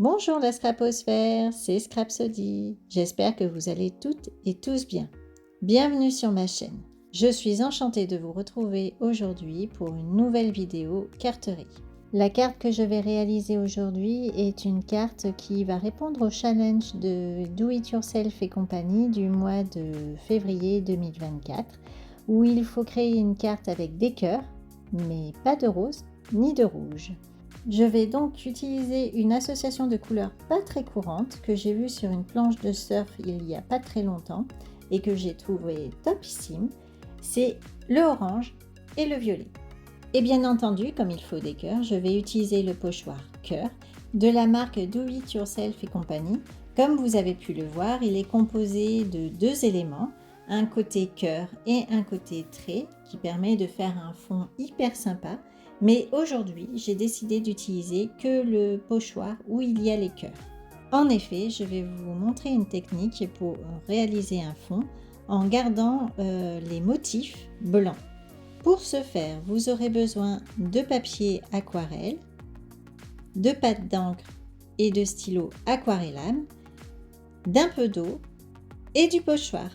Bonjour la scraposphère, c'est Scrapsody. J'espère que vous allez toutes et tous bien. Bienvenue sur ma chaîne. Je suis enchantée de vous retrouver aujourd'hui pour une nouvelle vidéo carterie. La carte que je vais réaliser aujourd'hui est une carte qui va répondre au challenge de Do It Yourself et compagnie du mois de février 2024 où il faut créer une carte avec des cœurs, mais pas de rose ni de rouge. Je vais donc utiliser une association de couleurs pas très courante que j'ai vue sur une planche de surf il y a pas très longtemps et que j'ai trouvé topissime. C'est le orange et le violet. Et bien entendu, comme il faut des cœurs, je vais utiliser le pochoir cœur de la marque Do It Yourself et compagnie. Comme vous avez pu le voir, il est composé de deux éléments, un côté cœur et un côté trait qui permet de faire un fond hyper sympa. Mais aujourd'hui, j'ai décidé d'utiliser que le pochoir où il y a les cœurs. En effet, je vais vous montrer une technique pour réaliser un fond en gardant les motifs blancs. Pour ce faire, vous aurez besoin de papier aquarelle, de pâte d'encre et de stylo aquarellable, d'un peu d'eau et du pochoir.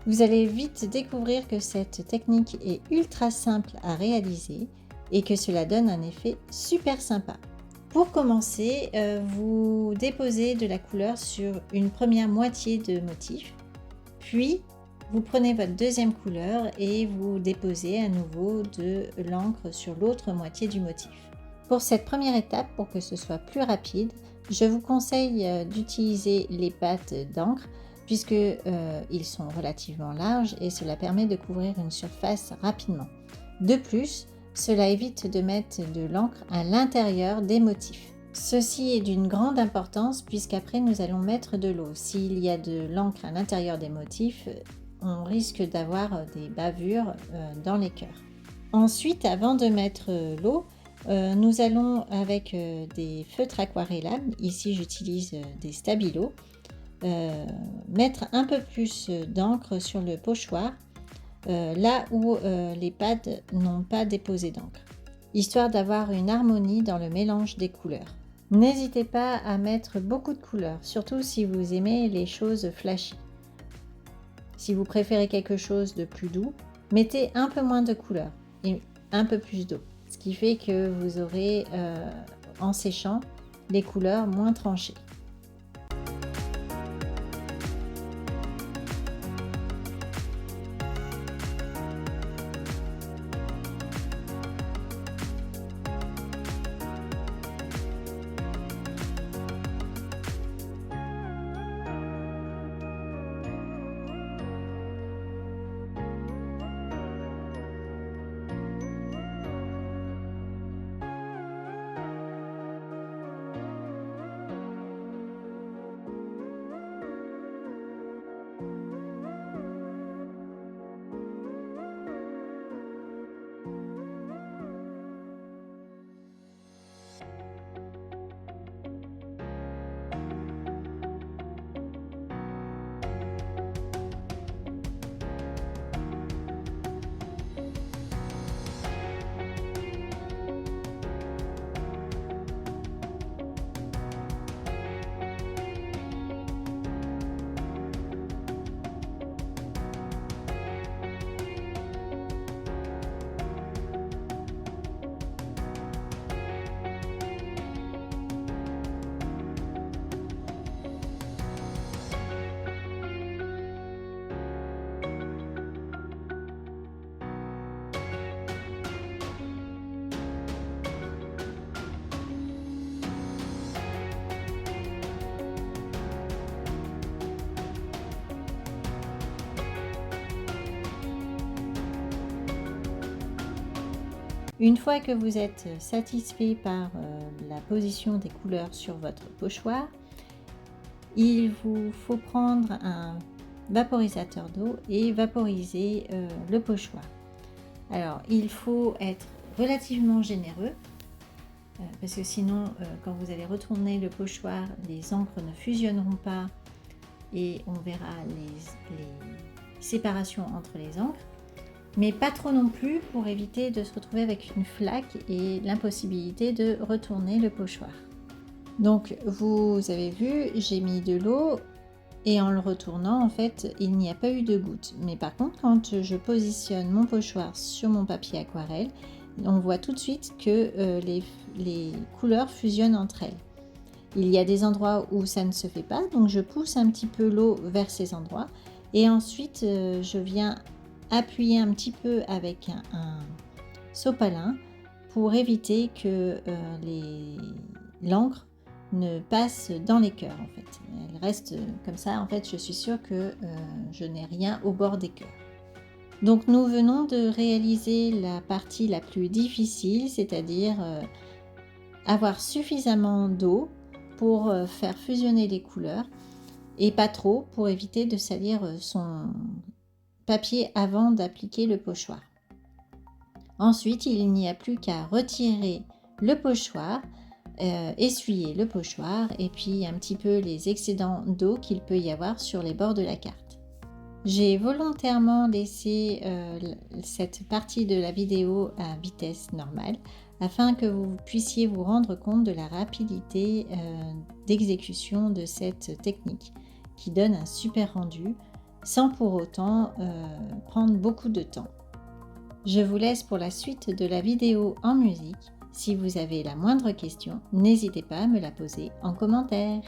Vous allez vite découvrir que cette technique est ultra simple à réaliser et que cela donne un effet super sympa. Pour commencer, vous déposez de la couleur sur une première moitié de motif, puis vous prenez votre deuxième couleur et vous déposez à nouveau de l'encre sur l'autre moitié du motif. Pour cette première étape, pour que ce soit plus rapide, je vous conseille d'utiliser les pâtes d'encre puisqu'ils sont relativement larges et cela permet de couvrir une surface rapidement. De plus, cela évite de mettre de l'encre à l'intérieur des motifs. Ceci est d'une grande importance puisqu'après nous allons mettre de l'eau. S'il y a de l'encre à l'intérieur des motifs, on risque d'avoir des bavures dans les cœurs. Ensuite, avant de mettre l'eau, nous allons avec des feutres aquarellables, ici j'utilise des stabilos, mettre un peu plus d'encre sur le pochoir, là où les pads n'ont pas déposé d'encre, histoire d'avoir une harmonie dans le mélange des couleurs. N'hésitez pas à mettre beaucoup de couleurs, surtout si vous aimez les choses flashy. Si vous préférez quelque chose de plus doux, mettez un peu moins de couleurs et un peu plus d'eau, ce qui fait que vous aurez, en séchant, les couleurs moins tranchées. Une fois que vous êtes satisfait par la position des couleurs sur votre pochoir, il vous faut prendre un vaporisateur d'eau et vaporiser le pochoir. Alors, il faut être relativement généreux parce que sinon, quand vous allez retourner le pochoir, les encres ne fusionneront pas et on verra les séparations entre les encres. Mais pas trop non plus pour éviter de se retrouver avec une flaque et l'impossibilité de retourner le pochoir. Donc vous avez vu, j'ai mis de l'eau et en le retournant, en fait, il n'y a pas eu de gouttes. Mais par contre, quand je positionne mon pochoir sur mon papier aquarelle, on voit tout de suite que les couleurs fusionnent entre elles. Il y a des endroits où ça ne se fait pas, donc je pousse un petit peu l'eau vers ces endroits. Et ensuite, je viens appuyer un petit peu avec un sopalin pour éviter que l'encre ne passe dans les cœurs en fait. Elle reste comme ça, en fait je suis sûre que je n'ai rien au bord des cœurs. Donc nous venons de réaliser la partie la plus difficile, c'est-à-dire avoir suffisamment d'eau pour faire fusionner les couleurs et pas trop pour éviter de salir son papier avant d'appliquer le pochoir. Ensuite, il n'y a plus qu'à retirer le pochoir, essuyer le pochoir et puis un petit peu les excédents d'eau qu'il peut y avoir sur les bords de la carte. J'ai volontairement laissé cette partie de la vidéo à vitesse normale afin que vous puissiez vous rendre compte de la rapidité d'exécution de cette technique qui donne un super rendu sans pour autant prendre beaucoup de temps. Je vous laisse pour la suite de la vidéo en musique. Si vous avez la moindre question, n'hésitez pas à me la poser en commentaire.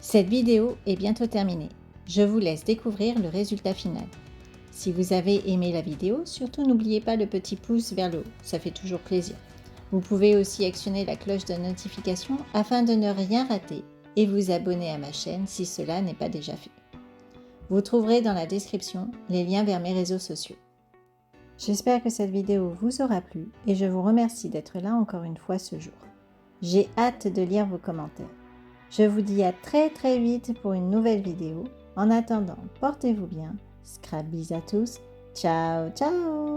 Cette vidéo est bientôt terminée. Je vous laisse découvrir le résultat final. Si vous avez aimé la vidéo, surtout n'oubliez pas le petit pouce vers le haut, ça fait toujours plaisir. Vous pouvez aussi actionner la cloche de notification afin de ne rien rater et vous abonner à ma chaîne si cela n'est pas déjà fait. Vous trouverez dans la description les liens vers mes réseaux sociaux. J'espère que cette vidéo vous aura plu et je vous remercie d'être là encore une fois ce jour. J'ai hâte de lire vos commentaires. Je vous dis à très vite pour une nouvelle vidéo. En attendant, portez-vous bien. Scrap bis à tous. Ciao, ciao!